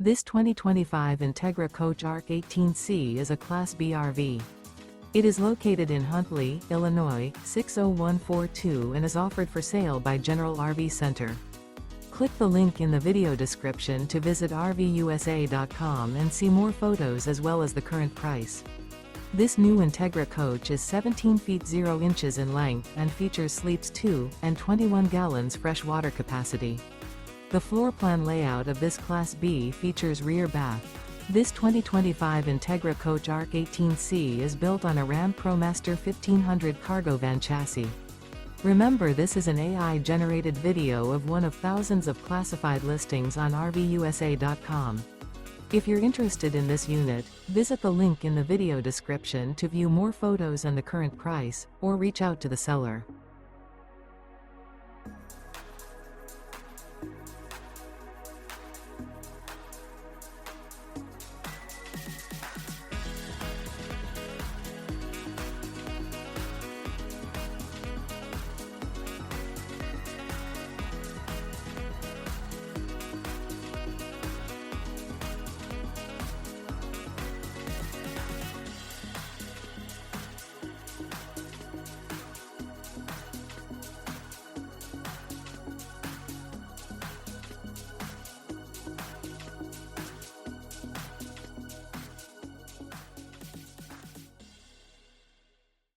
This 2025 Entegra Coach Arc 18C is a Class B RV. It is located in Huntley, Illinois, 60142 and is offered for sale by General RV Center. Click the link in the video description to visit RVUSA.com and see more photos as well as the current price. This new Entegra Coach is 17 feet 0 inches in length and features sleeps 2 and 21 gallons fresh water capacity. The floor plan layout of this Class B features rear bath. This 2025 Entegra Coach Arc 18C is built on a RAM ProMaster 1500 cargo van chassis. Remember, this is an AI-generated video of one of thousands of classified listings on RVUSA.com. If you're interested in this unit, visit the link in the video description to view more photos and the current price, or reach out to the seller.